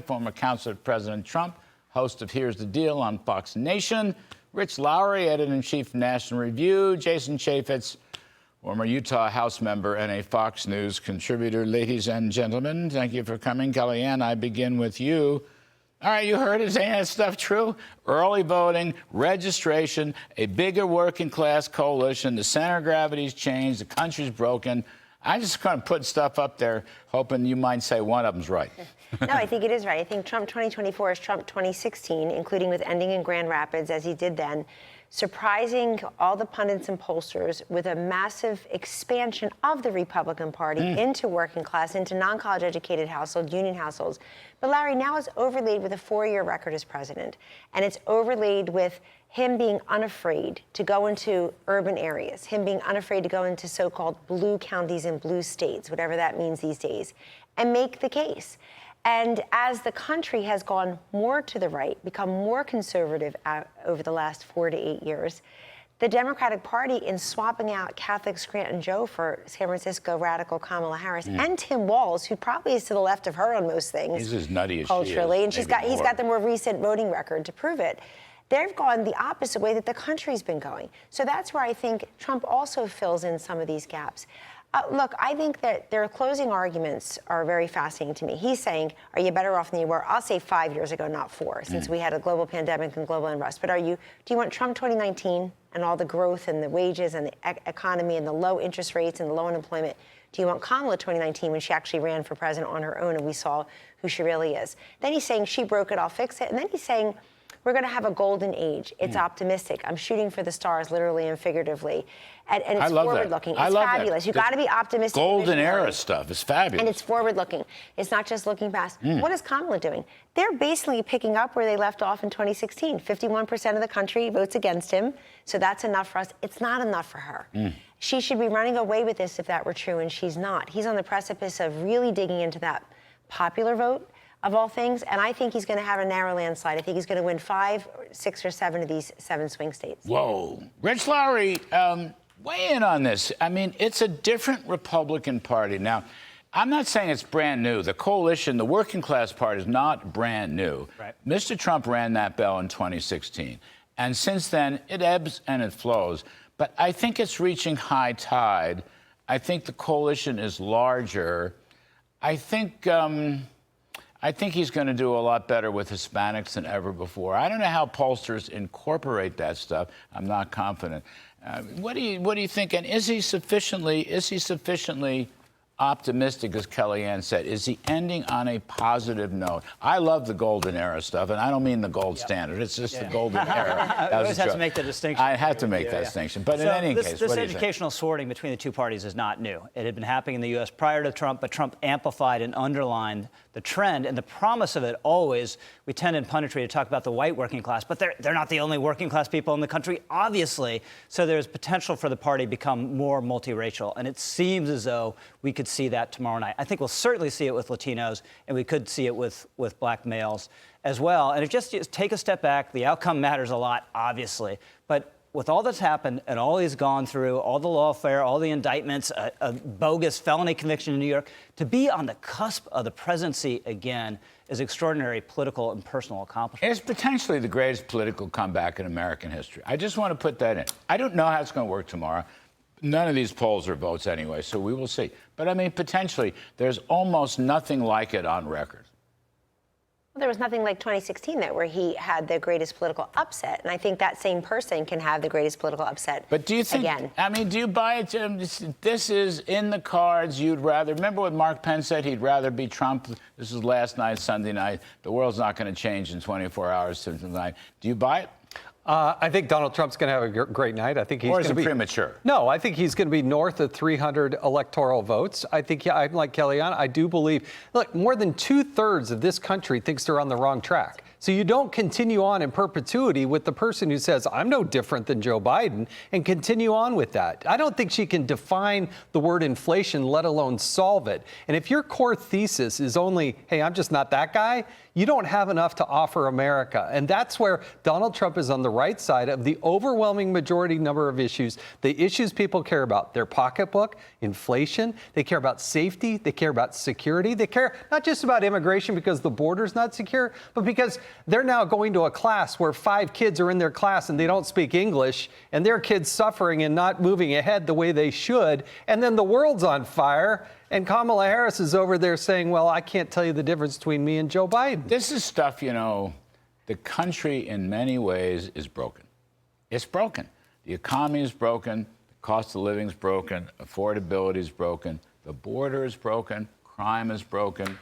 former counselor to President Trump, host of Here's the Deal on Fox Nation. Rich Lowry, editor-in-chief of National Review. Jason Chaffetz, former Utah House member and a Fox News contributor. Ladies and gentlemen, thank you for coming. Kellyanne, I begin with you. All right, you heard it. Ain't that stuff true? Early voting, registration, a bigger working class coalition, the center of gravity's changed, the country's broken. I just kind of put stuff up there, hoping you might say one of them's right. No, I think it is right. I think Trump 2024 is Trump 2016, including with ending in Grand Rapids, as he did then, surprising all the pundits and pollsters with a massive expansion of the Republican Party into working class, into non-college educated households, union households. But Larry, now it's overlaid with a 4-year record as president, and it's overlaid with him being unafraid to go into urban areas, him being unafraid to go into so-called blue counties and blue states, whatever that means these days, and make the case. And as the country has gone more to the right, become more conservative over the last 4 to 8 years, the Democratic Party, in swapping out Catholic Scranton Joe for San Francisco radical Kamala Harris and Tim Walz, who probably is to the left of her on most things, He's as nutty as culturally, she is, and he's got the more recent voting record to prove it. They've gone the opposite way that the country's been going. So that's where I think Trump also fills in some of these gaps. Look, I think that their closing arguments are very fascinating to me. He's saying, are you better off than you were? I'll say 5 years ago, not 4, since we had a global pandemic and global unrest. But do you want Trump 2019 and all the growth and the wages and the economy and the low interest rates and the low unemployment? Do you want Kamala 2019 when she actually ran for president on her own and we saw who she really is? Then he's saying she broke it, I'll fix it. And then he's saying, we're going to have a golden age. It's optimistic. I'm shooting for the stars, literally and figuratively. And it's forward-looking. It's fabulous. You've got to be optimistic. Golden era stuff is fabulous. And it's forward-looking. It's not just looking past. What is Kamala doing? They're basically picking up where they left off in 2016. 51% of the country votes against him. So that's enough for us. It's not enough for her. She should be running away with this if that were true, and she's not. He's on the precipice of really digging into that popular vote, of all things, and I think he's going to have a narrow landslide. I think he's going to win 5, 6, or 7 of these 7 swing states. Whoa. Rich Lowry, weigh in on this. I mean, it's a different Republican Party. Now, I'm not saying it's brand new. The coalition, the working class party, is not brand new. Right. Mr. Trump rang that bell in 2016. And since then, it ebbs and it flows. But I think it's reaching high tide. I think the coalition is larger. I think he's going to do a lot better with Hispanics than ever before. I don't know how pollsters incorporate that stuff. I'm not confident. What do you think? And is he sufficiently optimistic, as Kellyanne said? Is he ending on a positive note? I love the golden era stuff, and I don't mean the gold standard. It's just the golden era. I always have to make the distinction. I have to make that distinction. But in any case, this educational sorting between the two parties is not new. It had been happening in the U.S. prior to Trump, but Trump amplified and underlined the trend and the promise of it always. We tend in punditry to talk about the white working class, but they're not the only working class people in the country, obviously. So there's potential for the party to become more multiracial. And it seems as though we could see that tomorrow night. I think we'll certainly see it with Latinos, and we could see it with black males as well. And just take a step back. The outcome matters a lot, obviously. But with all that's happened and all he's gone through, all the lawfare, all the indictments, a bogus felony conviction in New York, to be on the cusp of the presidency again is extraordinary political and personal accomplishment. It's potentially the greatest political comeback in American history. I just want to put that in. I don't know how it's going to work tomorrow. None of these polls are votes anyway, so we will see. But, I mean, potentially, there's almost nothing like it on record. Well, there was nothing like 2016 where he had the greatest political upset, and I think that same person can have the greatest political upset. But do you think? Again. I mean, do you buy it? This is in the cards. You'd rather. Remember what Mark Penn said? He'd rather be Trump. This is last night, Sunday night. The world's not going to change in 24 hours tonight. Do you buy it? I think Donald Trump's going to have a great night. I think he's going to be premature. No, I think he's going to be north of 300 electoral votes. I think I'm like Kellyanne. I do believe. Look, more than 2/3 of this country thinks they're on the wrong track. So you don't continue on in perpetuity with the person who says, I'm no different than Joe Biden, and continue on with that. I don't think she can define the word inflation, let alone solve it. And if your core thesis is only, hey, I'm just not that guy, you don't have enough to offer America. And that's where Donald Trump is on the right side of the overwhelming majority number of issues, the issues people care about, their pocketbook, inflation, they care about safety, they care about security, they care not just about immigration because the border's not secure, but because they're now going to a class where 5 kids are in their class and they don't speak English, and their kids suffering and not moving ahead the way they should, and then the world's on fire. And Kamala Harris is over there saying, well, I can't tell you the difference between me and Joe Biden. This is stuff, the country in many ways is broken. It's broken. The economy is broken. The cost of living is broken. Affordability is broken. The border is broken. Crime is broken.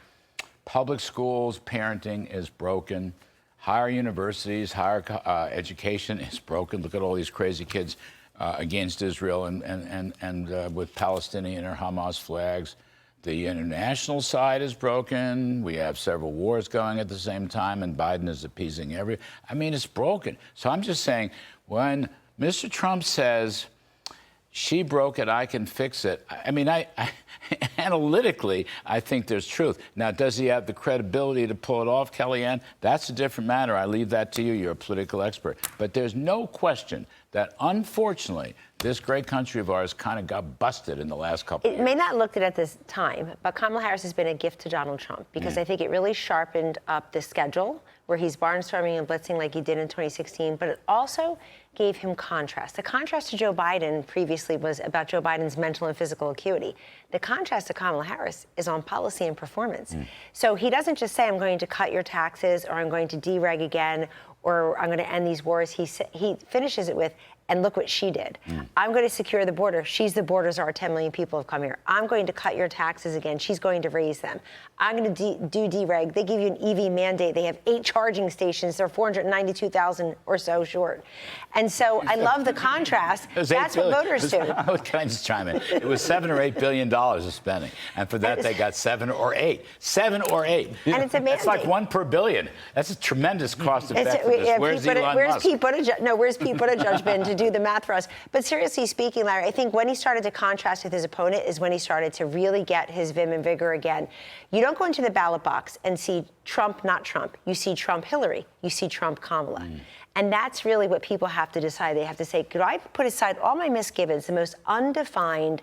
Public schools, parenting is broken. Higher universities, higher education is broken. Look at all these crazy kids against Israel and with Palestinian or Hamas flags. The international side is broken. We have several wars going at the same time, and Biden is appeasing it's broken. So I'm just saying, when Mr. Trump says, she broke it, I can fix it. Analytically, I think there's truth. Now, does he have the credibility to pull it off, Kellyanne? That's a different matter. I leave that to you. You're a political expert. But there's no question that, unfortunately, this great country of ours kind of got busted in the last couple of years. It may not look it at this time, but Kamala Harris has been a gift to Donald Trump because I think it really sharpened up the schedule where he's barnstorming and blitzing like he did in 2016, but it also gave him contrast. The contrast to Joe Biden previously was about Joe Biden's mental and physical acuity. The contrast to Kamala Harris is on policy and performance. So he doesn't just say, I'm going to cut your taxes or I'm going to dereg again or I'm going to end these wars. He finishes it with, and look what she did. I'm going to secure the border. She's the border czar. 10 million people have come here. I'm going to cut your taxes again. She's going to raise them. I'm going to do dereg. They give you an EV mandate. They have 8 charging stations. They're 492,000 or so short. And so I love the contrast. That's what voters do. Can I just chime in? It was $7 or $8 billion of spending, and for that they got 7 or 8. 7 or 8. And it's a mandate. That's like 1 per billion. That's a tremendous cost effectiveness. Where's Elon Musk? Pete Buttigieg been to do the math for us? But seriously speaking, Larry, I think when he started to contrast with his opponent is when he started to really get his vim and vigor again. You don't go into the ballot box and see Trump, not Trump. You see Trump, Hillary. You see Trump, Kamala. And that's really what people have to decide. They have to say, could I put aside all my misgivings, the most undefined,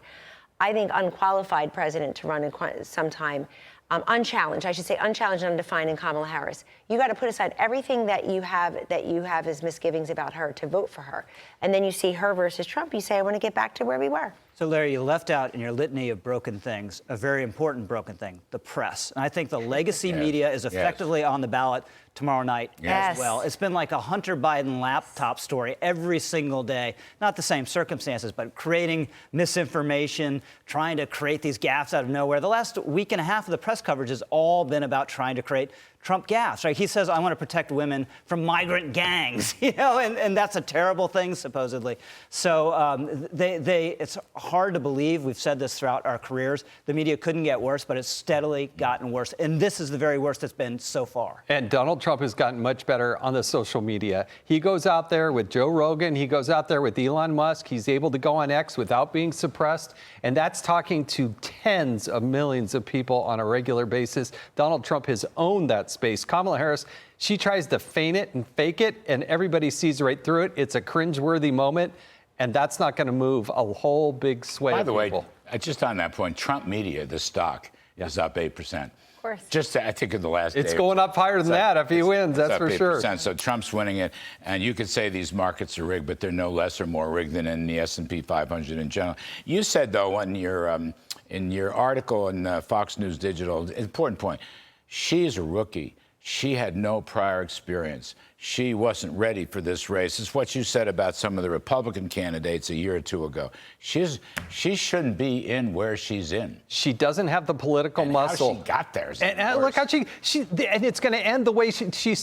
I think unqualified president to run in some time, unchallenged, I should say, unchallenged and undefined in Kamala Harris. You got to put aside everything that you have as misgivings about her to vote for her. And then you see her versus Trump. You say, I want to get back to where we were. So, Larry, you left out in your litany of broken things a very important broken thing, the press. And I think the legacy media is effectively on the ballot tomorrow night as well. It's been like a Hunter Biden laptop story every single day. Not the same circumstances, but creating misinformation, trying to create these gaffes out of nowhere. The last week and a half of the press coverage has all been about trying to create Trump gaffes, right? He says, I want to protect women from migrant gangs, and that's a terrible thing, supposedly. So it's hard to believe, we've said this throughout our careers, the media couldn't get worse, but it's steadily gotten worse. And this is the very worst it's been so far. And Donald Trump has gotten much better on the social media. He goes out there with Joe Rogan. He goes out there with Elon Musk. He's able to go on X without being suppressed. And that's talking to tens of millions of people on a regular basis. Donald Trump has owned that space. Kamala Harris, she tries to feign it and fake it, and everybody sees right through it. It's a cringeworthy moment, and that's not going to move a whole big sway of people. By the way, just on that point, Trump Media, the stock, is up 8%. Of course. Just, I think, in the last day. It's going up higher than that if he wins, that's for sure. So Trump's winning it, and you could say these markets are rigged, but they're no less or more rigged than in the S&P 500 in general. You said, though, in your article in Fox News Digital, important point, she's a rookie. She had no prior experience. She wasn't ready for this race. It's what you said about some of the Republican candidates a year or two ago. She shouldn't be in where she's in. She doesn't have the political muscle. How she got there. And look how she and it's going to end the way she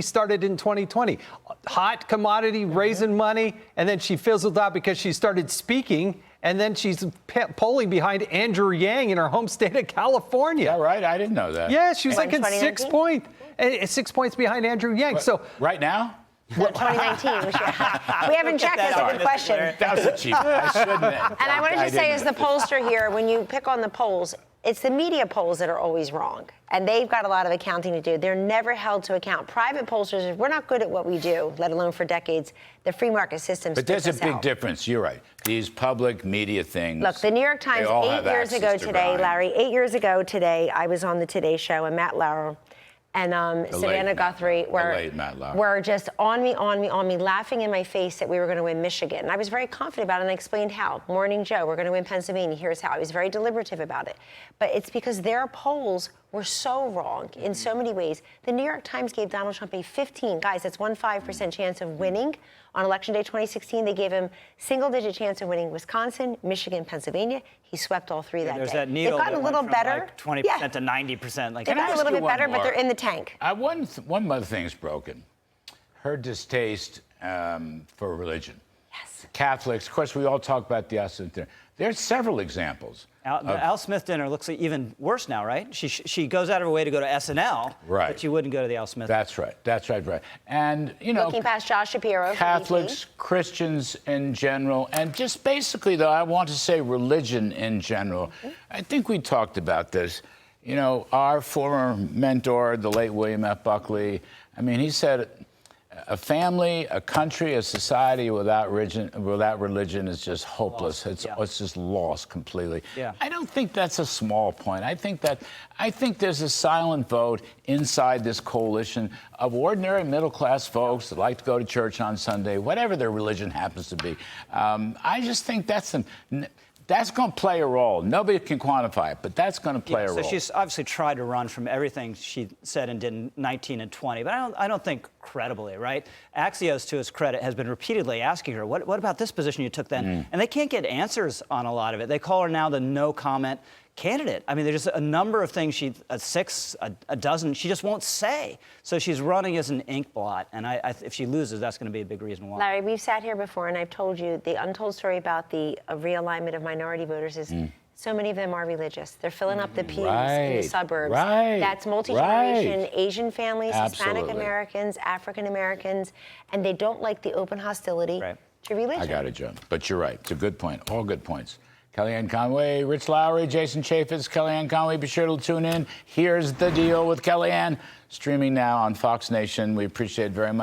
started in 2020. Hot commodity, raising money, and then she fizzled out because she started speaking. And then she's polling behind Andrew Yang in her home state of California. Is that right? I didn't know that. Yeah, she was like in 6 points. 6 points behind Andrew Yang. So right now? 2019. We haven't checked. That's a good question. That was a cheap. I shouldn't have. And I wanted to say, as the pollster here, when you pick on the polls, It's the media polls that are always wrong, and they've got a lot of accounting to do. They're never held to account. Private pollsters, we're not good at what we do, let alone for decades. The free market system But there's a spits us big out. difference. You're right. These public media things. Look, the New York Times, they all 8 have years ago access to today, grind. Larry, 8 years ago today, I was on the Today Show, and Matt Lauer and Savannah late Guthrie late Matt Lauer. were just on me, laughing in my face that we were going to win Michigan. And I was very confident about it, and I explained how. Morning Joe, we're going to win Pennsylvania. Here's how. I was very deliberative about it. But it's because their polls were so wrong in so many ways. The New York Times gave Donald Trump a 15% chance of winning. On Election Day 2016, they gave him single-digit chance of winning Wisconsin, Michigan, Pennsylvania. He swept all three that There's day. that needle They've gotten a little that went better. from like 20% to 90%. Like, They've gotten a little you bit one better, but more? they're in the tank. One other thing's broken. Her distaste for religion. Yes. Catholics, of course, we all talk about the Austin dinner. There's several examples. The Al Smith dinner looks like even worse now, right? She goes out of her way to go to SNL, Right. but she wouldn't go to the Al Smith. That's right. Right. And, you know, Looking past Josh Shapiro. from Catholics, ET. Christians in general, and just basically, though, I want to say religion in general. I think we talked about this. You know, our former mentor, the late William F. Buckley, I mean, he said, a family, a country, a society without religion is just hopeless. It's just lost completely. Yeah. I don't think that's a small point. I think there's a silent vote inside this coalition of ordinary middle-class folks that like to go to church on Sunday, whatever their religion happens to be. I just think that's going to play a role. Nobody can quantify it, but that's going to play a role. So she's obviously tried to run from everything she said and did in 19 and 20, but I don't think credibly, right? Axios, to his credit, has been repeatedly asking her, what about this position you took then? And they can't get answers on a lot of it. They call her now the no-comment candidate. I mean, there's just a number of things a dozen, she just won't say. So she's running as an ink blot, and if she loses, that's going to be a big reason why. Larry, we've sat here before, and I've told you the untold story about the realignment of minority voters is so many of them are religious. They're filling up the pews in the suburbs. Right. That's multi-generation, Right. Asian families, Hispanic Absolutely. Americans, African Americans, and they don't like the open hostility Right. to religion. I got it, Joan. But you're right. It's a good point. All good points. Kellyanne Conway, Rich Lowry, Jason Chaffetz, Kellyanne Conway. Be sure to tune in. Here's the Deal with Kellyanne. Streaming now on Fox Nation. We appreciate it very much.